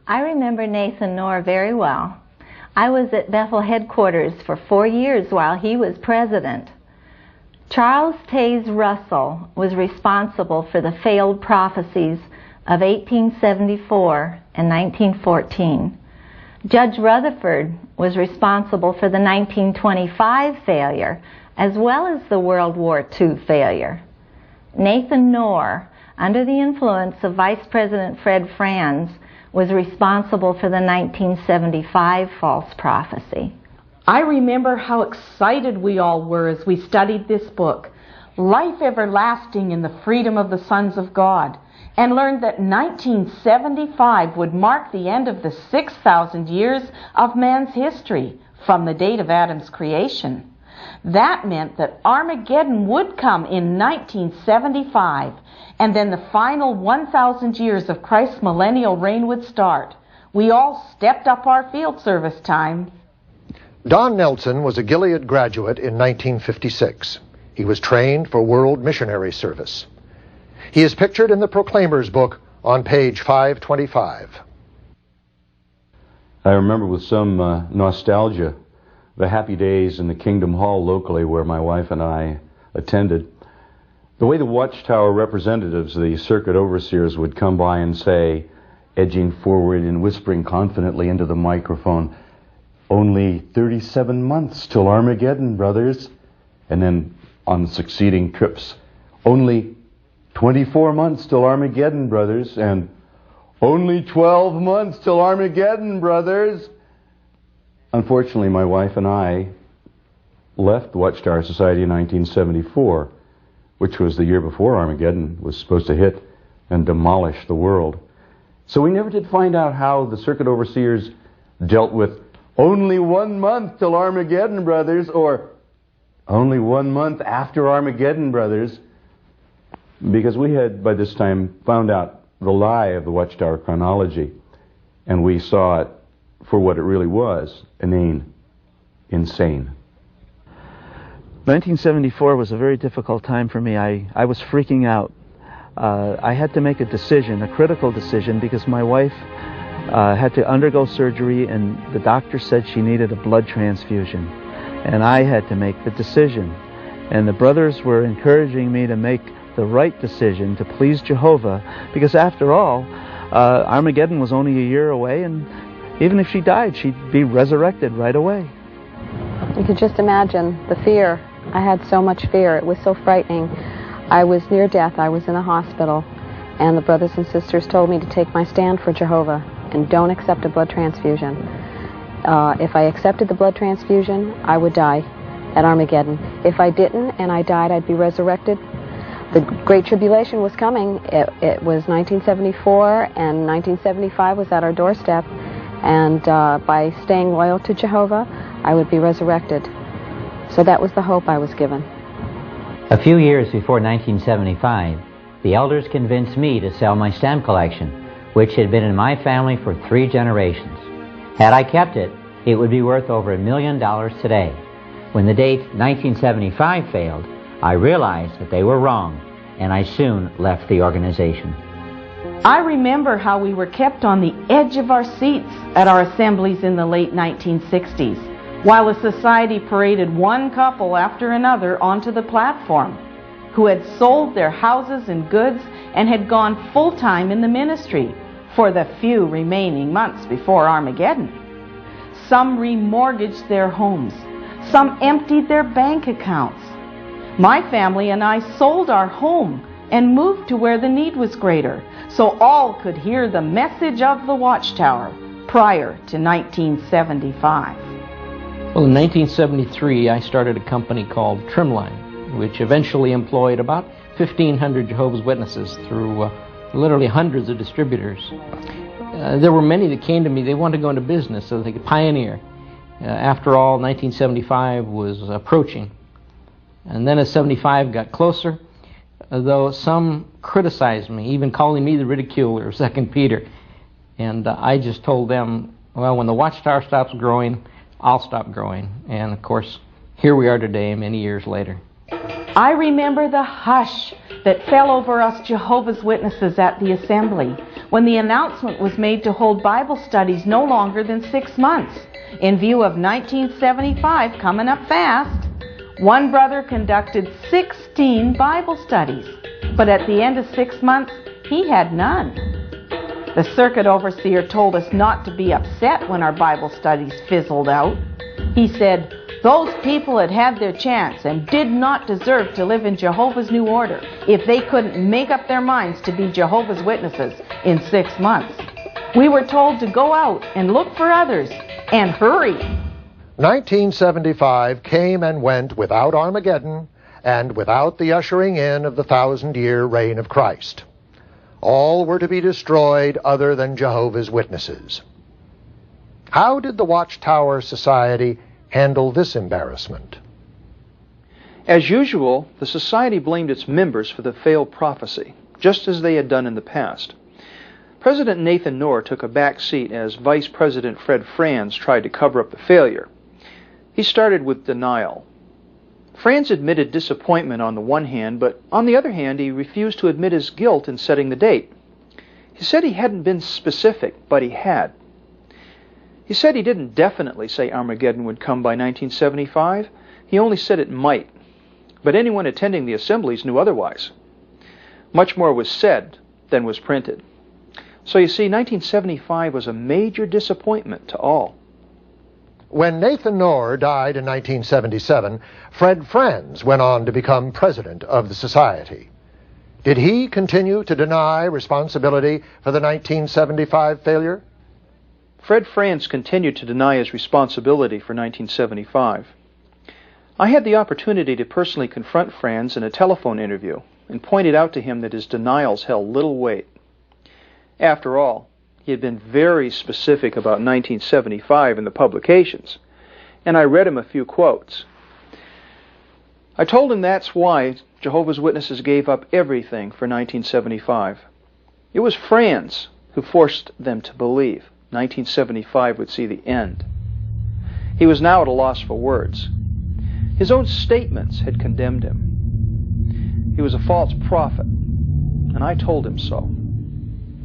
I remember Nathan Knorr very well. I was at Bethel headquarters for 4 years while he was president. Charles Taze Russell was responsible for the failed prophecies of 1874 and 1914. Judge Rutherford was responsible for the 1925 failure, as well as the World War II failure. Nathan Knorr, under the influence of Vice President Fred Franz, was responsible for the 1975 false prophecy. I remember how excited we all were as we studied this book, Life Everlasting in the Freedom of the Sons of God, and learned that 1975 would mark the end of the 6,000 years of man's history from the date of Adam's creation. That meant that Armageddon would come in 1975, and then the final 1,000 years of Christ's millennial reign would start. We all stepped up our field service time. Don Nelson was a Gilead graduate in 1956. He was trained for world missionary service. He is pictured in the Proclaimer's book on page 525. I remember with some nostalgia the happy days in the Kingdom Hall locally where my wife and I attended. The way the Watchtower representatives, the circuit overseers, would come by and say, edging forward and whispering confidently into the microphone, "Only 37 months till Armageddon, brothers." And then on succeeding trips, "Only 24 months till Armageddon, brothers," and "Only 12 months till Armageddon, brothers." Unfortunately, my wife and I left the Watchtower Society in 1974, which was the year before Armageddon was supposed to hit and demolish the world. So we never did find out how the circuit overseers dealt with "Only 1 month till Armageddon, brothers," or "Only 1 month after Armageddon, brothers," because we had by this time found out the lie of the Watchtower chronology, and we saw it for what it really was, insane. 1974 was a very difficult time for me. I was freaking out. I had to make a decision, a critical decision, because my wife had to undergo surgery and the doctor said she needed a blood transfusion. And I had to make the decision. And the brothers were encouraging me to make the right decision to please Jehovah, because after all, Armageddon was only a year away, and even if she died, she'd be resurrected right away. You could just imagine the fear. I had so much fear. It was so frightening. I was near death. I was in a hospital, and the brothers and sisters told me to take my stand for Jehovah and don't accept a blood transfusion. If I accepted the blood transfusion, I would die at Armageddon. If I didn't and I died, I'd be resurrected. The Great Tribulation was coming. It was 1974, and 1975 was at our doorstep. And by staying loyal to Jehovah, I would be resurrected. So that was the hope I was given. A few years before 1975, the elders convinced me to sell my stamp collection, which had been in my family for 3 generations. Had I kept it, it would be worth over $1 million today. When the date 1975 failed, I realized that they were wrong, and I soon left the organization. I remember how we were kept on the edge of our seats at our assemblies in the late 1960s, while the society paraded one couple after another onto the platform, who had sold their houses and goods and had gone full-time in the ministry for the few remaining months before Armageddon. Some remortgaged their homes. Some emptied their bank accounts. My family and I sold our home and moved to where the need was greater, so all could hear the message of the Watchtower prior to 1975. Well, in 1973, I started a company called Trimline, which eventually employed about 1,500 Jehovah's Witnesses through literally hundreds of distributors. There were many that came to me. They wanted to go into business so they could pioneer. After all, 1975 was approaching. And then as 75 got closer, though some criticized me, even calling me the ridiculer of 2 Peter. And I just told them, well, when the Watchtower stops growing, I'll stop growing. And of course, here we are today, many years later. I remember the hush that fell over us Jehovah's Witnesses at the assembly when the announcement was made to hold Bible studies no longer than 6 months. In view of 1975 coming up fast, one brother conducted 16 Bible studies, but at the end of 6 months, he had none. The circuit overseer told us not to be upset when our Bible studies fizzled out. He said, those people had had their chance and did not deserve to live in Jehovah's New Order if they couldn't make up their minds to be Jehovah's Witnesses in 6 months. We were told to go out and look for others and hurry. 1975 came and went without Armageddon and without the ushering in of the 1,000-year reign of Christ. All were to be destroyed other than Jehovah's Witnesses. How did the Watchtower Society handle this embarrassment? As usual, the Society blamed its members for the failed prophecy, just as they had done in the past. President Nathan Knorr took a back seat as Vice President Fred Franz tried to cover up the failure. He started with denial. Franz admitted disappointment on the one hand, but on the other hand, he refused to admit his guilt in setting the date. He said he hadn't been specific, but he had. He said he didn't definitely say Armageddon would come by 1975. He only said it might. But anyone attending the assemblies knew otherwise. Much more was said than was printed. So you see, 1975 was a major disappointment to all. When Nathan Knorr died in 1977, Fred Franz went on to become president of the Society. Did he continue to deny responsibility for the 1975 failure? Fred Franz continued to deny his responsibility for 1975. I had the opportunity to personally confront Franz in a telephone interview and pointed out to him that his denials held little weight. After all, he had been very specific about 1975 in the publications, and I read him a few quotes. I told him that's why Jehovah's Witnesses gave up everything for 1975. It was Franz who forced them to believe 1975 would see the end. He was now at a loss for words. His own statements had condemned him. He was a false prophet, and I told him so.